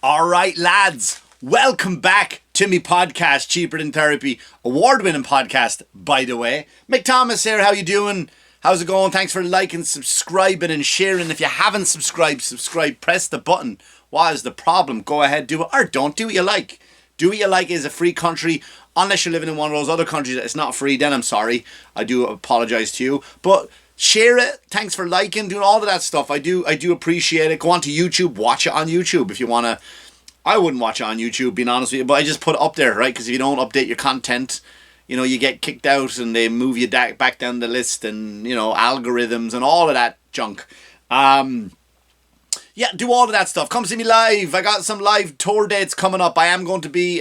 All right, lads, welcome back to me podcast, Cheaper Than Therapy, award-winning podcast, by the way. Mick Thomas here, how you doing? How's it going? Thanks for liking, subscribing and sharing. If you haven't subscribe, press the button. What is the problem? Go ahead, do it, or don't. Do what you like. Do what you like. Is a free country, unless you're living in one of those other countries that it's not free, then I'm sorry. I do apologise to you. But share it. Thanks for liking, doing all of that stuff. I do appreciate it. Go on to YouTube, watch it on YouTube if you want to. I wouldn't watch it on YouTube, being honest with you, but I just put it up there, right? Because if you don't update your content, you know, you get kicked out and they move you back down the list and, you know, algorithms and all of that junk. Yeah, do all of that stuff. Come see me live. I got some live tour dates coming up. I am going to be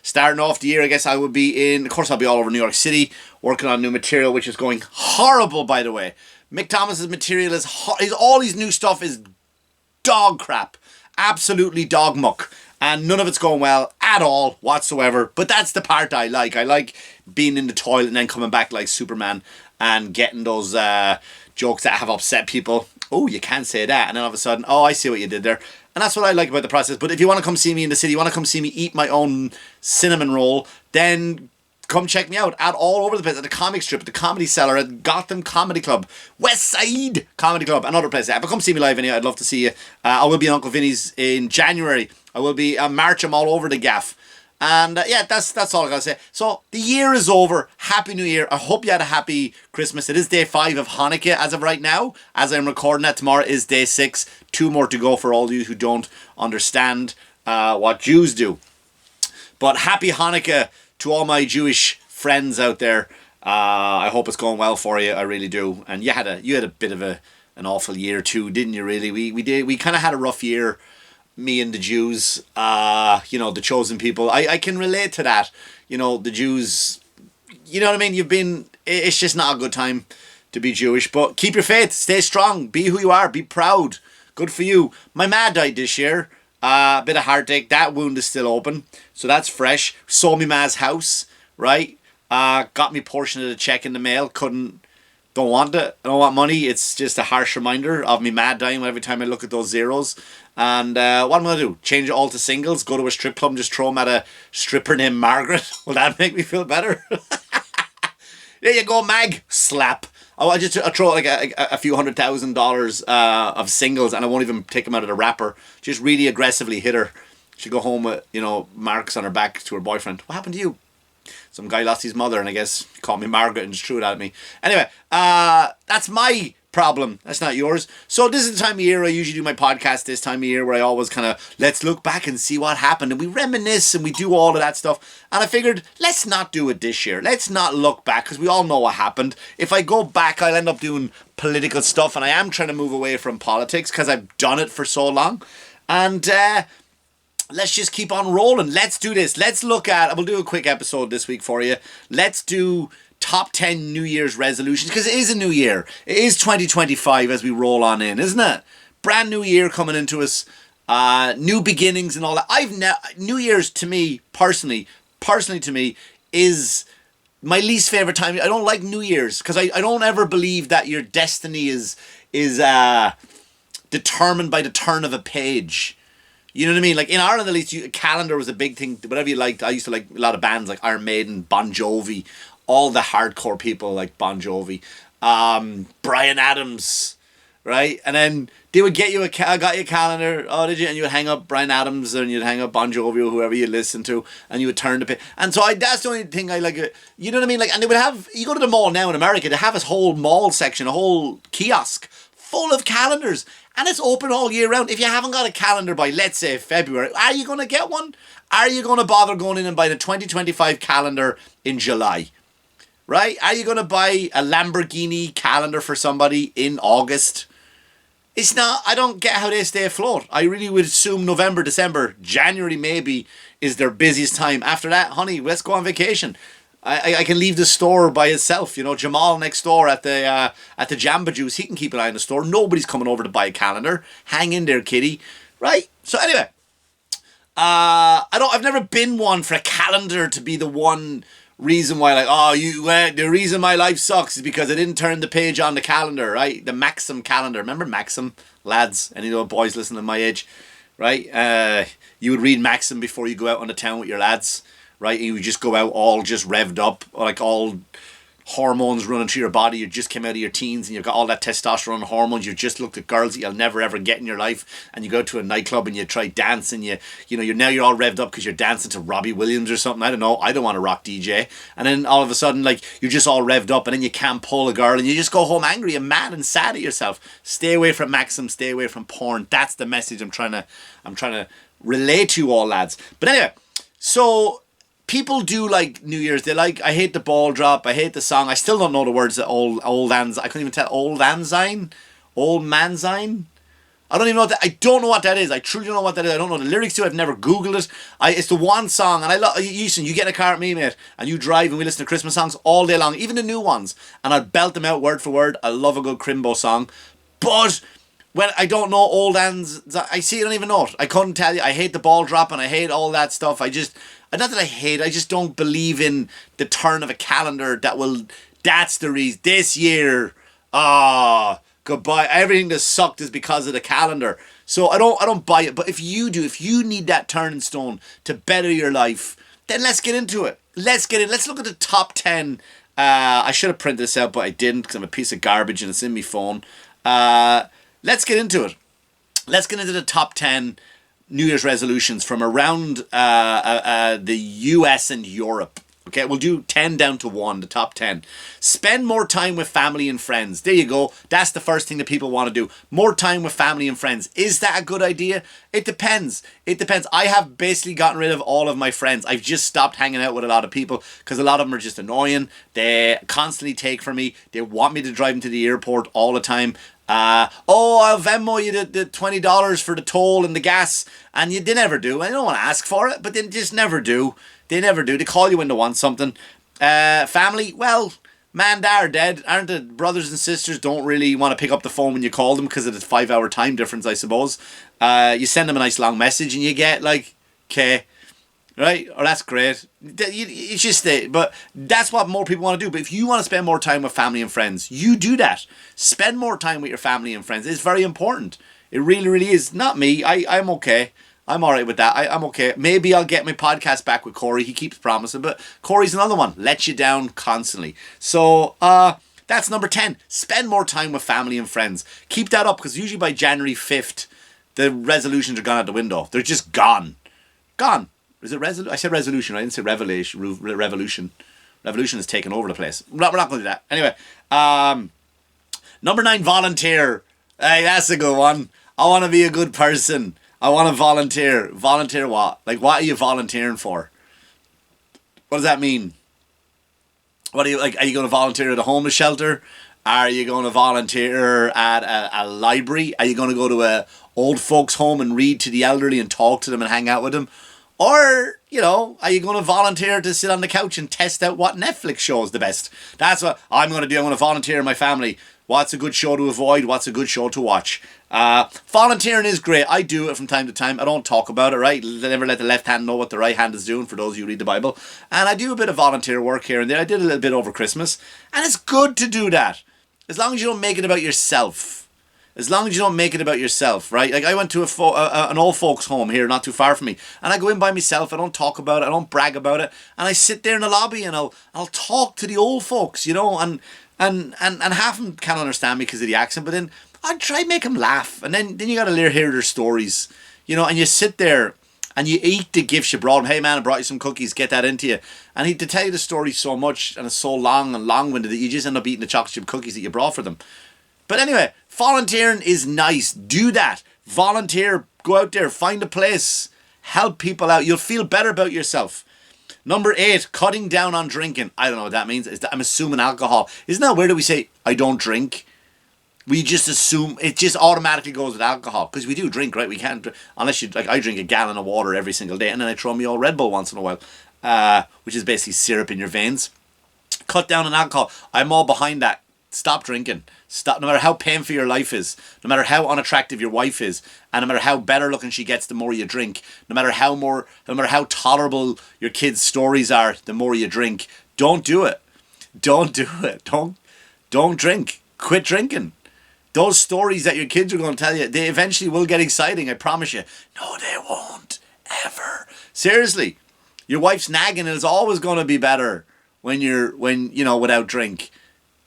starting off the year. I guess I will be in, of course I'll be all over New York City working on new material, which is going horrible, by the way. Mick Thomas's material is all his new stuff is dog crap. Absolutely dog muck. And none of it's going well at all whatsoever. But that's the part I like. I like being in the toilet and then coming back like Superman and getting those jokes that have upset people. Oh, you can't say that. And then all of a sudden, oh, I see what you did there. And that's what I like about the process. But if you want to come see me in the city, you want to come see me eat my own cinnamon roll, then come check me out at all over the place, at the comic strip, at the Comedy Cellar, at Gotham Comedy Club, West Side Comedy Club, and other places. But come see me live anyway. I'd love to see you. I will be in Uncle Vinny's in January. I will be marching all over the gaff. And yeah, that's all I gotta say. So the year is over. Happy New Year. I hope you had a happy Christmas. It is day 5 of Hanukkah as of right now. As I'm recording that, tomorrow is day 6. 2 more to go for all of you who don't understand what Jews do. But happy Hanukkah to all my Jewish friends out there. I hope it's going well for you. I really do. And you had a bit of an awful year too, didn't you? Really, we kind of had a rough year. Me and the Jews, you know, the chosen people. I can relate to that. You know, the Jews, you know what I mean? It's just not a good time to be Jewish. But keep your faith, stay strong, be who you are, be proud. Good for you. My ma died this year. A bit of heartache. That wound is still open. So that's fresh. Sold me ma's house, right? Got me portion of the check in the mail. Don't want it. I don't want money. It's just a harsh reminder of me ma dying every time I look at those zeros. And what am I going to do? Change it all to singles? Go to a strip club and just throw them at a stripper named Margaret? Will that make me feel better? There you go, Mag. Slap. I throw like a few $100,000 of singles and I won't even take them out of the wrapper. Just really aggressively hit her. She'd go home with, you know, marks on her back to her boyfriend. What happened to you? Some guy lost his mother and I guess he called me Margaret and just threw it at me. Anyway, that's my problem. That's not yours. So this is the time of year I usually do my podcast this time of year where I always kind of let's look back and see what happened and we reminisce and we do all of that stuff. And I figured let's not do it this year. Let's not look back because we all know what happened. If I go back, I'll end up doing political stuff and I am trying to move away from politics because I've done it for so long. And let's just keep on rolling. Let's do this. Let's look at, we'll do a quick episode this week for you. Let's do top 10 New Year's resolutions because it is a new year. It is 2025 as we roll on in, isn't it? Brand new year coming into us. New beginnings and all that. New Year's to me, personally to me, is my least favorite time. I don't like New Year's because I don't ever believe that your destiny is determined by the turn of a page. You know what I mean? Like in Ireland, at least, calendar was a big thing. Whatever you liked. I used to like a lot of bands like Iron Maiden, Bon Jovi, all the hardcore people like Bon Jovi, Bryan Adams, right? And then they would get you I got you a calendar. Oh, did you? And you would hang up Bryan Adams and you'd hang up Bon Jovi or whoever you listen to, and you would turn the page. And so that's the only thing I like. You know what I mean? Like, and they would have. You go to the mall now in America, they have this whole mall section, a whole kiosk full of calendars. And it's open all year round. If you haven't got a calendar by, let's say, February, are you going to get one? Are you going to bother going in and buy the 2025 calendar in July? Right? Are you going to buy a Lamborghini calendar for somebody in August? It's not, I don't get how they stay afloat. I really would assume November, December, January maybe is their busiest time. After that, honey, let's go on vacation. I can leave the store by itself. You know, Jamal next door at the Jamba Juice, he can keep an eye on the store. Nobody's coming over to buy a calendar. Hang in there, kitty. Right? So anyway, I've never been one for a calendar to be the one reason why, like, the reason my life sucks is because I didn't turn the page on the calendar, right? The Maxim calendar. Remember Maxim, lads? Any of the boys listening to my age? right? You would read Maxim before you go out on the town with your lads, right? And you would just go out all just revved up, like all hormones running through your body. You just came out of your teens and you've got all that testosterone hormones. You just looked at girls that you'll never ever get in your life, and you go to a nightclub and you try dance, and you're all revved up because you're dancing to Robbie Williams or something. I don't know. I don't want to rock DJ. And then all of a sudden, like, you're just all revved up, and then you can't pull a girl, and you just go home angry and mad and sad at yourself. Stay away from Maxim. Stay away from porn. That's the message I'm trying to relay to you all, lads. But anyway, so people do like New Year's. They like, I hate the ball drop. I hate the song. I still don't know the words of old Anzine. I couldn't even tell. Old Anzine? Old Manzine? I don't even know what that, I don't know what that is. I truly don't know what that is. I don't know the lyrics to it. I've never Googled it. It's the one song, and I love, you get in a car with me, mate, and you drive and we listen to Christmas songs all day long, even the new ones, and I'll belt them out word for word. I love a good Crimbo song. But when I don't know old Anz, I see, I don't even know it. I couldn't tell you. I hate the ball drop and I hate all that stuff. Not that I hate, I just don't believe in the turn of a calendar that's the reason. This year, goodbye. Everything that sucked is because of the calendar. So I don't buy it. But if you need that turning stone to better your life, then let's get into it. Let's look at the top 10. I should have printed this out, but I didn't because I'm a piece of garbage and it's in my phone. Let's get into it. Let's get into the top 10 New Year's resolutions from around the US and Europe. Okay, we'll do 10 down to 1, the top 10. Spend more time with family and friends. There you go. That's the first thing that people want to do. More time with family and friends. Is that a good idea? It depends. I have basically gotten rid of all of my friends. I've just stopped hanging out with a lot of people because a lot of them are just annoying. They constantly take from me. They want me to drive them to the airport all the time. I'll Venmo you the $20 for the toll and the gas, and they never do. I don't want to ask for it, but they just never do. They never do. They call you when they want something. Family, well, man, they're dead. Aren't the brothers and sisters don't really want to pick up the phone when you call them because of the 5-hour time difference, I suppose. You send them a nice long message and you get like, okay, right? Oh, that's great. It's just but that's what more people want to do. But if you want to spend more time with family and friends, you do that. Spend more time with your family and friends. It's very important. It really, really is. Not me. I'm okay. I'm all right with that. I'm okay. Maybe I'll get my podcast back with Corey. He keeps promising, but Corey's another one. Lets you down constantly. So, that's number 10. Spend more time with family and friends. Keep that up, because usually by January 5th, the resolutions are gone out the window. They're just gone. Gone. Is it I said resolution. I didn't say revolution. Revolution is taking over the place. We're not going to do that. Anyway, number 9, volunteer. Hey, that's a good one. I want to be a good person. I want to volunteer. Volunteer what? Like, what are you volunteering for? What does that mean? What are you, like, are you going to volunteer at a homeless shelter? Are you going to volunteer at a library? Are you going to go to a old folks home and read to the elderly and talk to them and hang out with them? Or, are you going to volunteer to sit on the couch and test out what Netflix show is the best? That's what I'm going to do. I'm going to volunteer in my family. What's a good show to avoid? What's a good show to watch? Volunteering is great. I do it from time to time. I don't talk about it, right? Never let the left hand know what the right hand is doing, for those of you who read the Bible. And I do a bit of volunteer work here and there. I did a little bit over Christmas. And it's good to do that. As long as you don't make it about yourself. As long as you don't make it about yourself, right? Like, I went to an old folks home here not too far from me, and I go in by myself. I don't talk about it. I don't brag about it. And I sit there in the lobby and I'll talk to the old folks, and half of them can't understand me because of the accent, but then I try to make them laugh. And then you got to hear their stories, and you sit there and you eat the gifts you brought him. Hey man, I brought you some cookies, get that into you. And to tell you the story so much, and it's so long and long-winded, that you just end up eating the chocolate chip cookies that you brought for them. But anyway, volunteering is nice. Do that. Volunteer. Go out there. Find a place. Help people out. You'll feel better about yourself. Number 8, cutting down on drinking. I don't know what that means. I'm assuming alcohol. Isn't that weird that we say, I don't drink? We just assume, it just automatically goes with alcohol. Because we do drink, right? We can't, unless I drink a gallon of water every single day. And then I throw me all Red Bull once in a while. Which is basically syrup in your veins. Cut down on alcohol. I'm all behind that. Stop drinking. Stop. No matter how painful your life is, no matter how unattractive your wife is, and no matter how better looking she gets the more you drink, no matter how tolerable your kids' stories are the more you drink, don't do it. Don't do it. Don't drink. Quit drinking. Those stories that your kids are going to tell you, they eventually will get exciting, I promise you. No, they won't. Ever. Seriously. Your wife's nagging and it's always going to be better when without drink.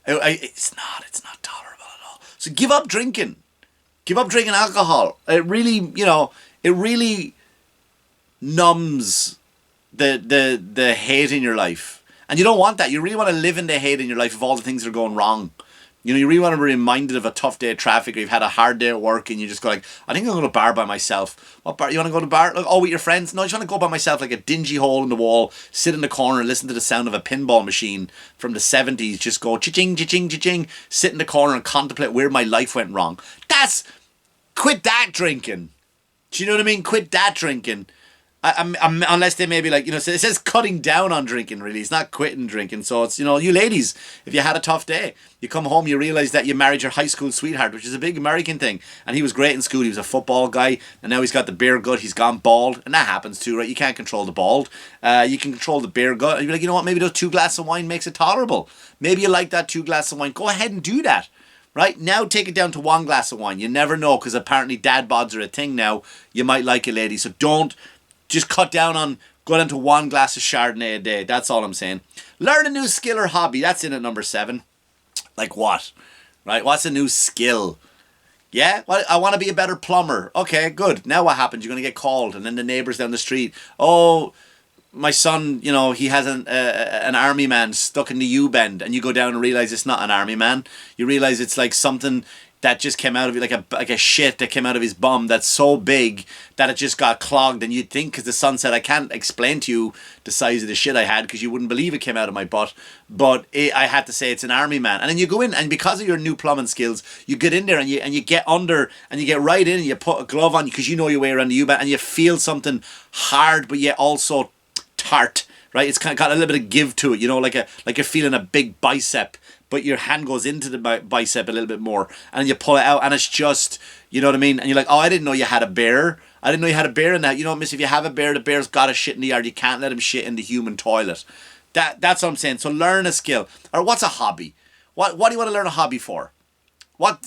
It's not tolerable at all. So give up drinking. Give up drinking alcohol. It really numbs the hate in your life. And you don't want that. You really want to live in the hate in your life of all the things that are going wrong. You really want to be reminded of a tough day of traffic, or you've had a hard day at work, and you just go like, I think I'm going to go to a bar by myself. What bar? You want to go to a bar? Like, oh, with your friends? No, I just want to go by myself, like a dingy hole in the wall, sit in the corner, listen to the sound of a pinball machine from the 70s, just go cha-ching, cha-ching, cha-ching, sit in the corner and contemplate where my life went wrong. Quit that drinking. Do you know what I mean? Quit that drinking. Unless they maybe it says cutting down on drinking, really. It's not quitting drinking. So it's, you ladies, if you had a tough day, you come home, you realise that you married your high school sweetheart, which is a big American thing. And he was great in school. He was a football guy. And now he's got the beer gut. He's gone bald. And that happens too, right? You can't control the bald. You can control the beer gut. And you're like, you know what? Maybe those 2 glasses of wine makes it tolerable. Maybe you like that 2 glasses of wine. Go ahead and do that. Right? Now take it down to 1 glass of wine. You never know, because apparently dad bods are a thing now. You might like it, lady. So don't. Just go down to 1 glass of Chardonnay a day. That's all I'm saying. Learn a new skill or hobby. That's in at number 7. Like what? Right? What's a new skill? Yeah? Well, I want to be a better plumber. Okay, good. Now what happens? You're going to get called. And then the neighbours down the street. Oh, my son, he has an army man stuck in the U-bend. And you go down and realise it's not an army man. You realise it's like something that just came out of it, like a shit that came out of his bum that's so big that it just got clogged. And you'd think, because the son said, I can't explain to you the size of the shit I had, because you wouldn't believe it came out of my butt. But I had to say it's an army man. And then you go in, and because of your new plumbing skills, you get in there and you get under and you get right in and you put a glove on, because you know your way around the U-bend, and you feel something hard but yet also tart. Right? It's kind of got a little bit of give to it, like you're feeling a big bicep, but your hand goes into the bicep a little bit more, and you pull it out, and it's just, you know what I mean? And you're like, oh, I didn't know you had a bear. I didn't know you had a bear in that. You know what, miss? If you have a bear, the bear's got to shit in the yard. You can't let him shit in the human toilet. That's what I'm saying. So learn a skill. Or what's a hobby? What do you want to learn a hobby for?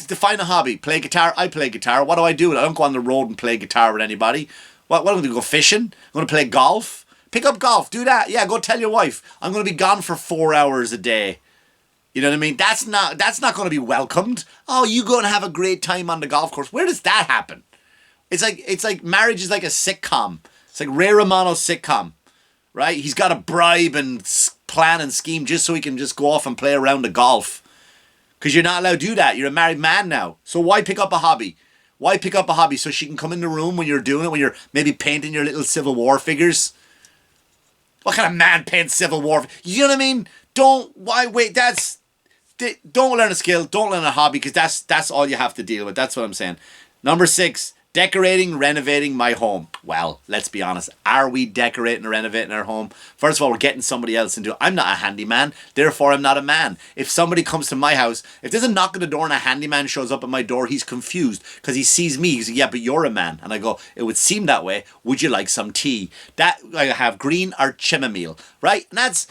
Define a hobby? Play guitar? I play guitar. What do? I don't go on the road and play guitar with anybody. What am I going to do? Go fishing? I'm going to play golf? Pick up golf. Do that. Yeah, go tell your wife. I'm going to be gone for 4 hours a day. You know what I mean? That's not going to be welcomed. Oh, you go and have a great time on the golf course. Where does that happen? It's like marriage is like a sitcom. It's like Ray Romano's sitcom, right? He's got to bribe and plan and scheme just so he can just go off and play around the golf. Because you're not allowed to do that. You're a married man now. So why pick up a hobby? Why pick up a hobby? So she can come in the room when you're doing it, when you're maybe painting your little Civil War figures. What kind of man paints Civil War? You know what I mean? Don't learn a skill. Don't learn a hobby, because that's all you have to deal with. That's what I'm saying. Number 6, decorating, renovating my home. Well, let's be honest. Are we decorating or renovating our home? First of all, we're getting somebody else into it. I'm not a handyman, therefore I'm not a man. If somebody comes to my house, if there's a knock at the door and a handyman shows up at my door, he's confused because he sees me. He's like, yeah, but you're a man. And I go, it would seem that way. Would you like some tea? That I have green or chamomile, right? And that's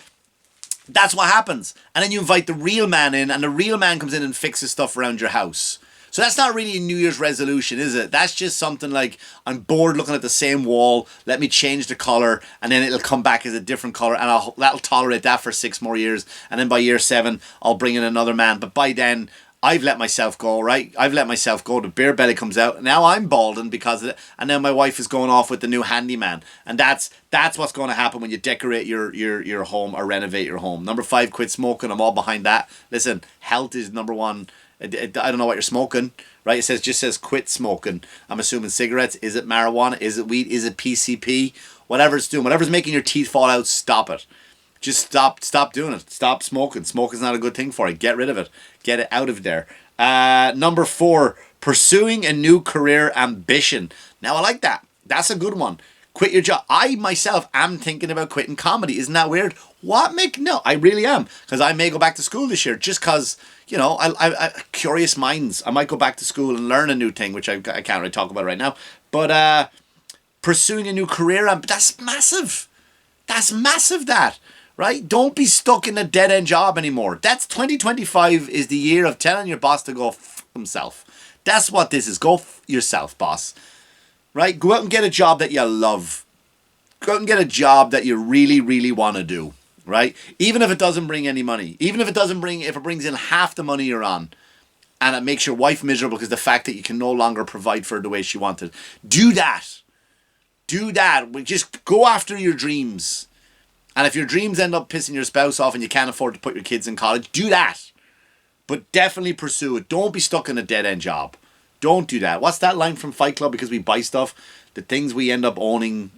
what happens. And then you invite the real man in, and the real man comes in and fixes stuff around your house. So that's not really a New Year's resolution, is it? That's just something like, I'm bored looking at the same wall, let me change the colour, and then it'll come back as a different colour, and that'll tolerate that for 6 more years. And then by year 7, I'll bring in another man. But by then, I've let myself go, right? I've let myself go. The beer belly comes out. Now I'm balding because of it. And now my wife is going off with the new handyman. And that's what's going to happen when you decorate your home or renovate your home. Number 5, quit smoking. I'm all behind that. Listen, health is number 1. I don't know what you're smoking, right? It just says quit smoking. I'm assuming cigarettes. Is it marijuana? Is it weed? Is it PCP? Whatever it's doing, whatever's making your teeth fall out, stop it. Just stop doing it. Stop smoking. Smoking's not a good thing for you. Get rid of it. Get it out of there. Number 4, pursuing a new career ambition. Now I like that. That's a good one. Quit your job. I myself am thinking about quitting comedy. Isn't that weird? What, Mick? No, I really am. Because I may go back to school this year just because, I curious minds. I might go back to school and learn a new thing, which I can't really talk about right now. But pursuing a new career, that's massive. That's massive, that. Right? Don't be stuck in a dead-end job anymore. That's 2025 is the year of telling your boss to go themselves. That's what this is. Go yourself, boss. Right? Go out and get a job that you love. Go out and get a job that you really, really want to do. Right? Even if it doesn't bring any money. Even if it brings in half the money you're on. And it makes your wife miserable because the fact that you can no longer provide for her the way she wanted. Do that. Do that. Just go after your dreams. And if your dreams end up pissing your spouse off and you can't afford to put your kids in college, do that. But definitely pursue it. Don't be stuck in a dead-end job. Don't do that. What's that line from Fight Club? Because we buy stuff, the things we end up owning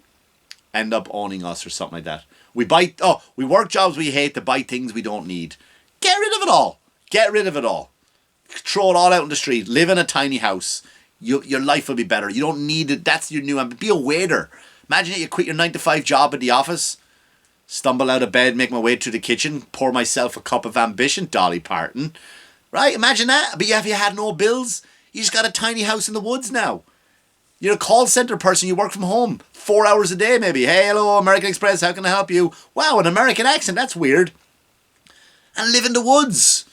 us or something like that. We work jobs we hate to buy things we don't need. Get rid of it all. Get rid of it all. Throw it all out in the street. Live in a tiny house. Your life will be better. You don't need it. That's your new... Be a waiter. Imagine that you quit your 9-to-5 job at the office. Stumble out of bed, make my way to the kitchen, pour myself a cup of ambition. Dolly Parton. Right? Imagine that. But if you had no bills, you just got a tiny house in the woods now. You're a call center person. You work from home 4 hours a day maybe. Hey, hello, American Express. How can I help you? Wow, an American accent. That's weird. And live in the woods.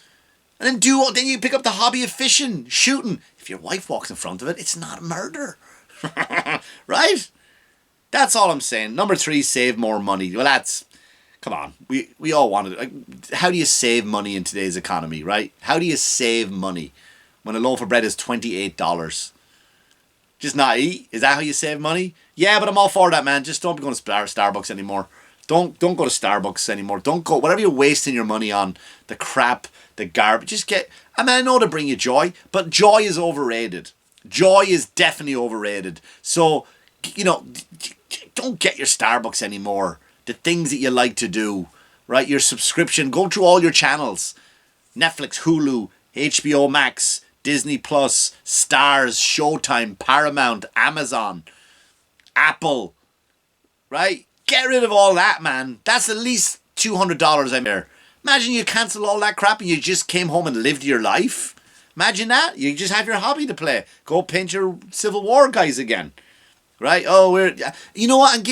And then you pick up the hobby of fishing, shooting. If your wife walks in front of it, it's not murder. Right? That's all I'm saying. Number 3, save more money. Well, come on. We all want it. How do you save money in today's economy, right? How do you save money when a loaf of bread is $28? Just not eat? Is that how you save money? Yeah, but I'm all for that, man. Just don't be going to Starbucks anymore. Don't go to Starbucks anymore. Don't go. Whatever you're wasting your money on, the crap, the garbage. Just get... I know to bring you joy, but joy is overrated. Joy is definitely overrated. So, don't get your Starbucks anymore. The things that you like to do, right? Your subscription. Go through all your channels. Netflix, Hulu, HBO Max, Disney Plus, Stars, Showtime, Paramount, Amazon, Apple, right? Get rid of all that, man. That's at least $200 I'm there. Imagine you cancel all that crap and you just came home and lived your life. Imagine that. You just have your hobby to play. Go paint your Civil War guys again. Right? Oh, you know what?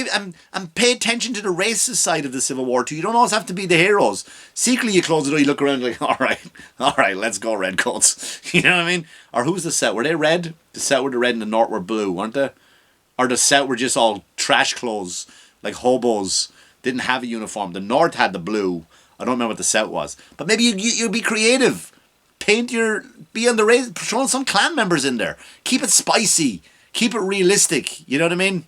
And pay attention to the racist side of the Civil War too. You don't always have to be the heroes. Secretly, you close the door, you look around like, all right, let's go, redcoats. You know what I mean? Or who's the South? Were they red? The South were the red and the North were blue, weren't they? Or the South were just all trash clothes, like hobos, didn't have a uniform. The North had the blue. I don't remember what the South was. But maybe you'd be creative. Be on the race, throw some clan members in there. Keep it spicy. Keep it realistic. You know what I mean?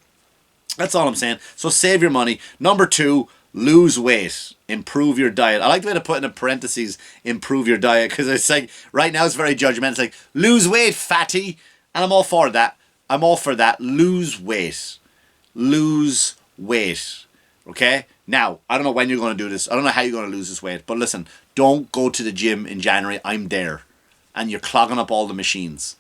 That's all I'm saying. So save your money. Number 2, lose weight. Improve your diet. I like the way to put in parentheses, improve your diet, because it's like, right now it's very judgmental. It's like, lose weight, fatty. And I'm all for that. I'm all for that. Lose weight. Lose weight. Okay? Now, I don't know when you're going to do this. I don't know how you're going to lose this weight. But listen, don't go to the gym in January. I'm there. And you're clogging up all the machines.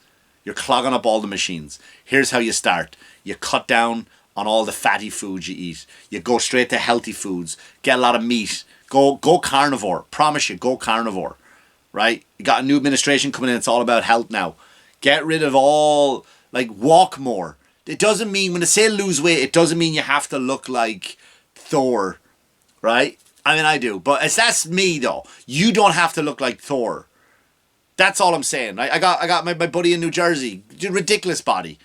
You're clogging up all the machines. Here's how you start. You cut down on all the fatty foods you eat. You go straight to healthy foods. Get a lot of meat. Go carnivore. Promise you, go carnivore. Right? You got a new administration coming in. It's all about health now. Get rid of all, walk more. It doesn't mean, when they say lose weight, it doesn't mean you have to look like Thor. Right? I mean, I do. But that's me, though. You don't have to look like Thor. That's all I'm saying. I got my buddy in New Jersey. Ridiculous body.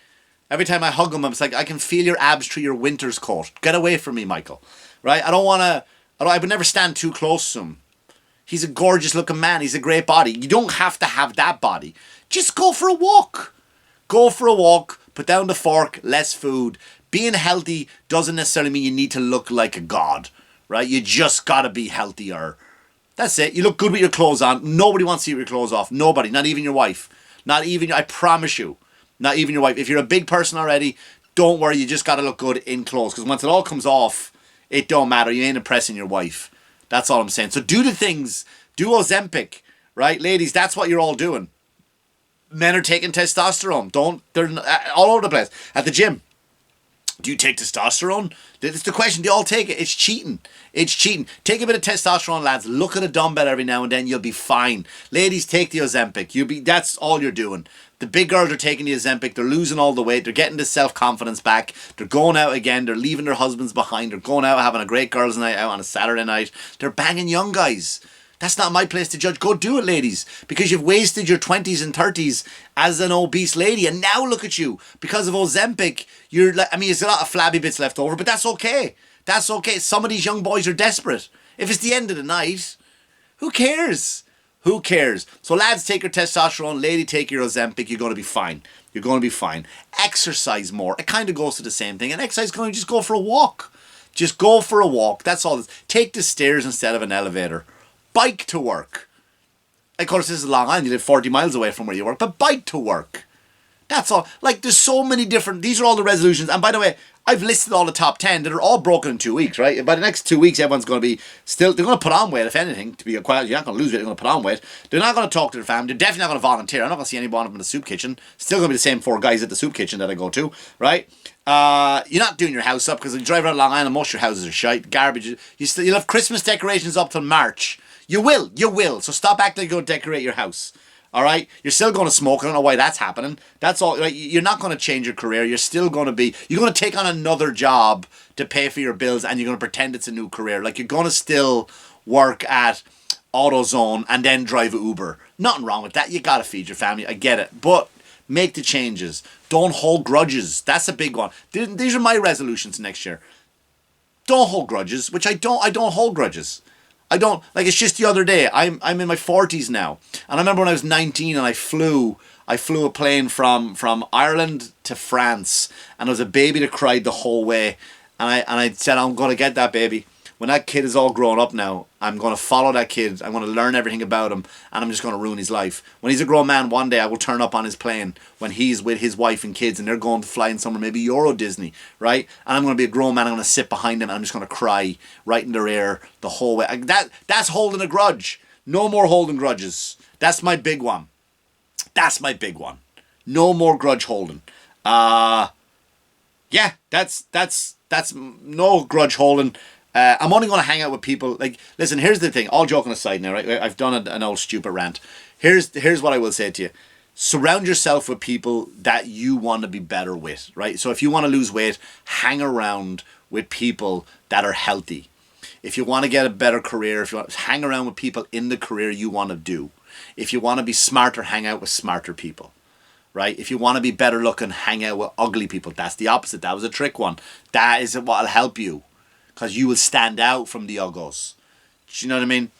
Every time I hug him, I'm like, I can feel your abs through your winter's coat. Get away from me, Michael. Right? I would never stand too close to him. He's a gorgeous looking man. He's a great body. You don't have to have that body. Just go for a walk. Go for a walk. Put down the fork. Less food. Being healthy doesn't necessarily mean you need to look like a god. Right? You just got to be healthier. That's it. You look good with your clothes on. Nobody wants to see your clothes off. Nobody. Not even your wife. I promise you. Not even your wife. If you're a big person already, don't worry. You just got to look good in clothes. Because once it all comes off, it don't matter. You ain't impressing your wife. That's all I'm saying. So do the things. Do Ozempic. Right? Ladies, that's what you're all doing. Men are taking testosterone. They're all over the place. At the gym. Do you take testosterone? That's the question. They all take it. It's cheating. It's cheating. Take a bit of testosterone, lads. Look at a dumbbell every now and then. You'll be fine. Ladies, take the Ozempic. That's all you're doing. The big girls are taking the Ozempic. They're losing all the weight. They're getting the self-confidence back. They're going out again. They're leaving their husbands behind. They're going out having a great girls' night out on a Saturday night. They're banging young guys. That's not my place to judge. Go do it, ladies, because you've wasted your 20s and 30s as an obese lady, and now look at you. Because of Ozempic, you're like, I mean, there's a lot of flabby bits left over, but that's okay. That's okay. Some of these young boys are desperate. If it's the end of the night, who cares? Who cares? So lads, take your testosterone. Lady, take your Ozempic. You're going to be fine. You're going to be fine. Exercise more. It kind of goes to the same thing. And exercise is going to just go for a walk. Just go for a walk. That's all. Take the stairs instead of an elevator. Bike to work. Of course, this is Long Island. You live 40 miles away from where you work. But bike to work. That's all. Like, there's so many different... These are all the resolutions. And by the way, I've listed all the top 10 that are all broken in 2 weeks, right? By the next 2 weeks, everyone's going to be still... They're going to put on weight, if anything, to be quiet. You're not going to lose weight. They're going to put on weight. They're not going to talk to their family. They're definitely not going to volunteer. I'm not going to see anyone in the soup kitchen. Still going to be the same 4 guys at the soup kitchen that I go to, right? You're not doing your house up because when you drive around Long Island, most of your houses are shite. Garbage. You'll have Christmas decorations up till March. You will. So stop acting like you're going to decorate your house. All right? You're still going to smoke. I don't know why that's happening. That's all. Right? You're not going to change your career. You're still going to be... You're going to take on another job to pay for your bills, and you're going to pretend it's a new career. Like, you're going to still work at AutoZone and then drive Uber. Nothing wrong with that. You got to feed your family. I get it. But make the changes. Don't hold grudges. That's a big one. These are my resolutions next year. Don't hold grudges, which I don't hold grudges. I don't, like, it's just the other day, I'm in my 40s now, and I remember when I was 19 and I flew a plane from Ireland to France, and there was a baby that cried the whole way, and I said, I'm going to get that baby. When that kid is all grown up now, I'm going to follow that kid, I'm going to learn everything about him, and I'm just going to ruin his life. When he's a grown man, one day I will turn up on his plane when he's with his wife and kids, and they're going to flying somewhere, maybe Euro Disney, right? And I'm going to be a grown man, I'm going to sit behind them, and I'm just going to cry right in their ear the whole way. That's holding a grudge. No more holding grudges. That's my big one. No more grudge holding. Yeah, that's no grudge holding. I'm only going to hang out with people, like, listen, here's the thing, all joking aside now, right? I've done an old stupid rant. Here's what I will say to you. Surround yourself with people that you want to be better with, right? So if you want to lose weight, hang around with people that are healthy. If you want to get a better career, hang around with people in the career you want to do. If you want to be smarter, hang out with smarter people. Right? If you want to be better looking, hang out with ugly people. That's the opposite. That was a trick one. That is what will help you. Because you will stand out from the uggos. Do you know what I mean?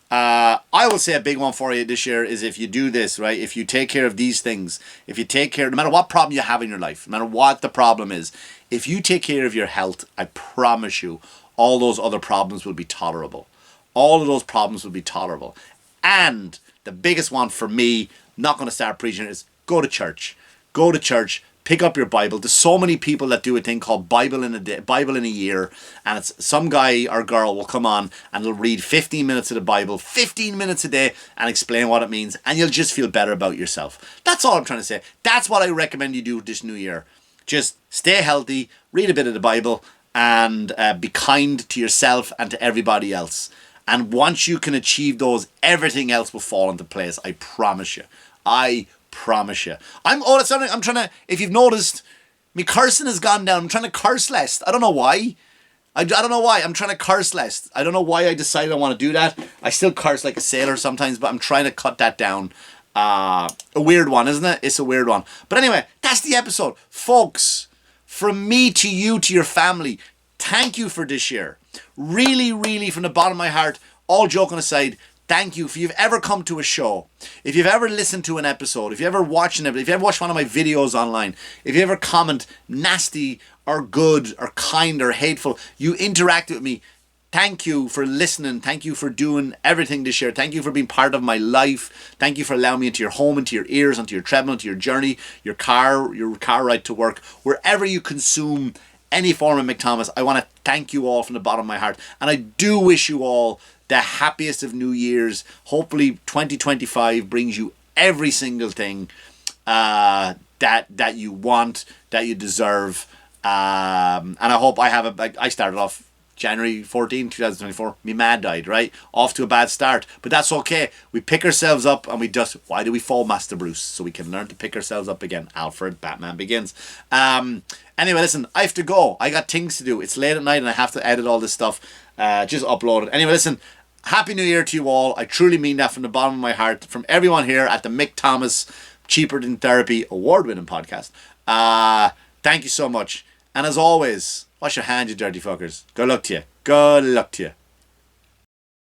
I will say a big one for you this year is if you do this, right? If you take care of these things, if you take care, no matter what problem you have in your life, no matter what the problem is, if you take care of your health, I promise you, all those other problems will be tolerable. All of those problems will be tolerable. And the biggest one for me, not going to start preaching, is go to church. Go to church. Pick up your Bible. There's so many people that do a thing called Bible in a day, Bible in a year, and it's some guy or girl will come on and they'll read 15 minutes of the Bible, 15 minutes a day, and explain what it means, and you'll just feel better about yourself. That's all I'm trying to say. That's what I recommend you do this new year. Just stay healthy, read a bit of the Bible, and be kind to yourself and to everybody else. And once you can achieve those, everything else will fall into place. I promise you. I promise you. I'm trying to, if you've noticed, me cursing has gone down. I'm trying to curse less. I don't know why. I don't know why. I'm trying to curse less. I don't know why I decided I want to do that. I still curse like a sailor sometimes, but I'm trying to cut that down. A weird one, isn't it? It's a weird one. But anyway, that's the episode. Folks, from me to you, to your family, thank you for this year. Really, really, from the bottom of my heart, all joking aside, thank you. If you've ever come to a show, if you've ever listened to an episode, if you ever watched an episode, if you ever watched one of my videos online, if you ever comment nasty or good or kind or hateful, you interacted with me, thank you for listening. Thank you for doing everything this year. Thank you for being part of my life. Thank you for allowing me into your home, into your ears, into your treadmill, into your journey, your car ride to work, wherever you consume any form of McThomas. I want to thank you all from the bottom of my heart. And I do wish you all the happiest of New Year's. Hopefully 2025 brings you every single thing that you want, that you deserve. And I hope I have I started off January 14, 2024. Me mad died, right? Off to a bad start. But that's okay. We pick ourselves up and we just... Why do we fall, Master Bruce? So we can learn to pick ourselves up again. Alfred, Batman Begins. Anyway, listen, I have to go. I got things to do. It's late at night and I have to edit all this stuff. Just upload it. Anyway, listen, Happy New Year to you all. I truly mean that from the bottom of my heart. From everyone here at the Mick Thomas Cheaper Than Therapy award-winning podcast. Thank you so much. And as always, wash your hands, you dirty fuckers. Good luck to you. Good luck to you.